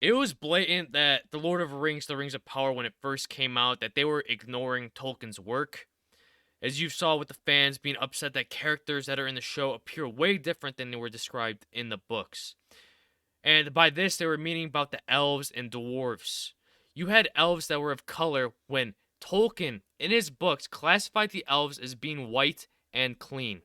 It was blatant that The Lord of the Rings, The Rings of Power, when it first came out, that they were ignoring Tolkien's work. As you saw with the fans being upset that characters that are in the show appear way different than they were described in the books. And by this, they were meaning about the elves and dwarves. You had elves that were of color when Tolkien, in his books, classified the elves as being white and clean.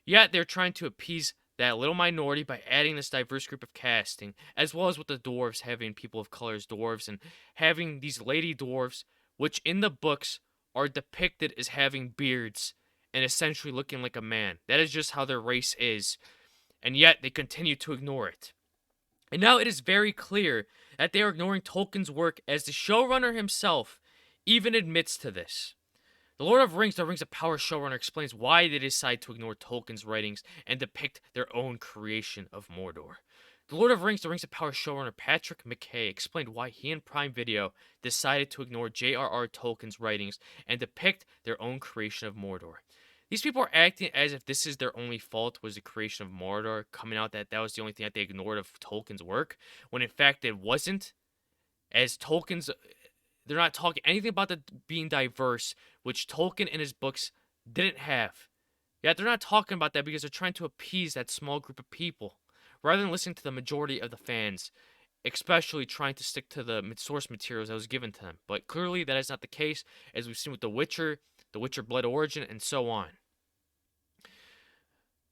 Yet they're trying to appease that little minority by adding this diverse group of casting, as well as with the dwarves having people of color as dwarves and having these lady dwarves, which in the books are depicted as having beards and essentially looking like a man. That is just how their race is, and yet they continue to ignore it. And now it is very clear that they are ignoring Tolkien's work, as the showrunner himself even admits to this. The Lord of Rings, The Rings of Power showrunner explains why they decide to ignore Tolkien's writings and depict their own creation of Mordor. The Lord of Rings, The Rings of Power showrunner Patrick McKay explained why he and Prime Video decided to ignore J.R.R. Tolkien's writings and depict their own creation of Mordor. These people are acting as if this is their only fault, was the creation of Mordor, coming out that that was the only thing that they ignored of Tolkien's work, when in fact it wasn't, as Tolkien's they're not talking anything about the being diverse, which Tolkien in his books didn't have. Yet they're not talking about that because they're trying to appease that small group of people, rather than listening to the majority of the fans, especially trying to stick to the source materials that was given to them. But clearly that is not the case, as we've seen with The Witcher Blood Origin, and so on.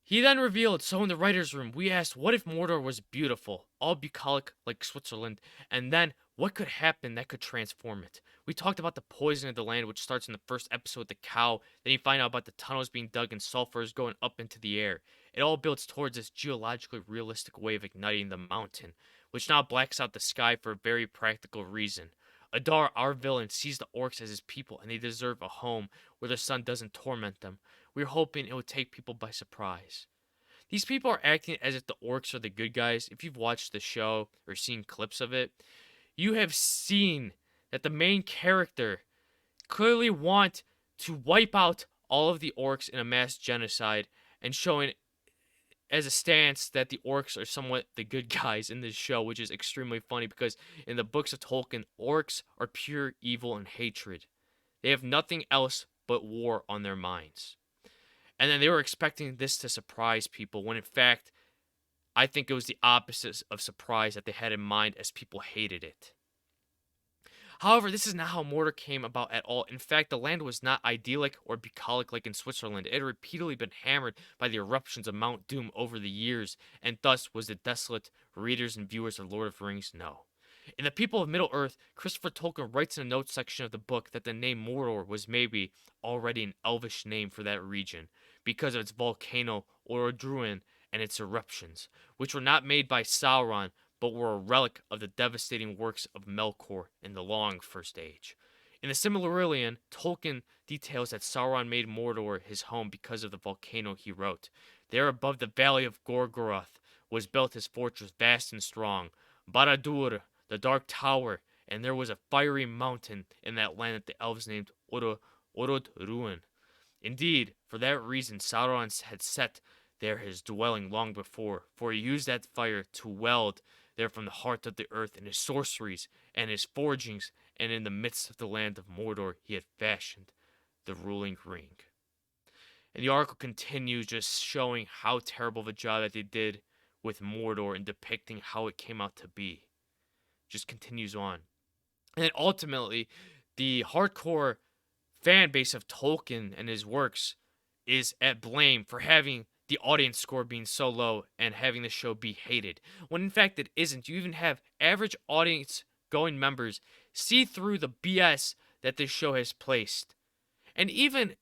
He then revealed, so in the writer's room, we asked, what if Mordor was beautiful, all bucolic like Switzerland, and then what could happen that could transform it? We talked about the poison of the land, which starts in the first episode with the cow, then you find out about the tunnels being dug and sulfurs going up into the air. It all builds towards this geologically realistic way of igniting the mountain, which now blacks out the sky for a very practical reason. Adar, our villain, sees the orcs as his people, and they deserve a home where the sun doesn't torment them. We were hoping it would take people by surprise. These people are acting as if the orcs are the good guys. If you've watched the show or seen clips of it, you have seen that the main character clearly want to wipe out all of the orcs in a mass genocide, and showing as a stance that the orcs are somewhat the good guys in this show, which is extremely funny because in the books of Tolkien, orcs are pure evil and hatred. They have nothing else but war on their minds. And then they were expecting this to surprise people, when in fact, I think it was the opposite of surprise that they had in mind, as people hated it. However, this is not how Mordor came about at all. In fact, the land was not idyllic or bucolic like in Switzerland. It had repeatedly been hammered by the eruptions of Mount Doom over the years, and thus was the desolate readers and viewers of Lord of the Rings know. In The People of Middle-earth, Christopher Tolkien writes in the notes section of the book that the name Mordor was maybe already an elvish name for that region, because of its volcano Orodruin and its eruptions, which were not made by Sauron, but were a relic of the devastating works of Melkor in the long First Age. In the Silmarillion, Tolkien details that Sauron made Mordor his home because of the volcano he wrote. There above the valley of Gorgoroth was built his fortress vast and strong, Barad-dûr, the Dark Tower, and there was a fiery mountain in that land that the elves named Orodruin. Indeed, for that reason Sauron had set there his dwelling long before, for he used that fire to weld there from the heart of the earth in his sorceries and his forgings, and in the midst of the land of Mordor he had fashioned the ruling ring. And the article continues, just showing how terrible of a job that they did with Mordor and depicting how it came out to be. Just continues on. And then ultimately, the hardcore fan base of Tolkien and his works is at blame for having the audience score being so low and having the show be hated, when in fact it isn't. You even have average audience going members see through the BS that this show has placed. And even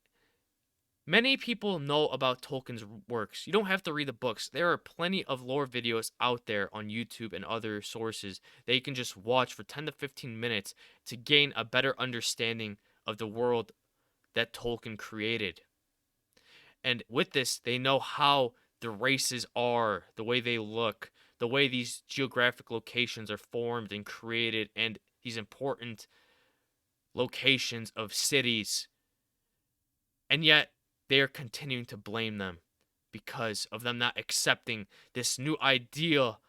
many people know about Tolkien's works. You don't have to read the books. There are plenty of lore videos out there on YouTube and other sources that you can just watch for 10 to 15 minutes to gain a better understanding of the world that Tolkien created. And with this, they know how the races are, the way they look, the way these geographic locations are formed and created, and these important locations of cities. And yet, they are continuing to blame them because of them not accepting this new ideal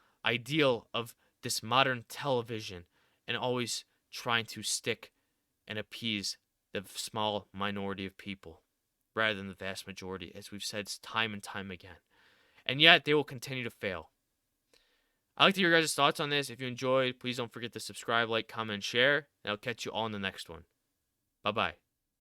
of this modern television and always trying to stick and appease the small minority of people rather than the vast majority, as we've said time and time again. And yet they will continue to fail. I'd like to hear your guys' thoughts on this. If you enjoyed, please don't forget to subscribe, like, comment, and share. And I'll catch you all in the next one. Bye bye.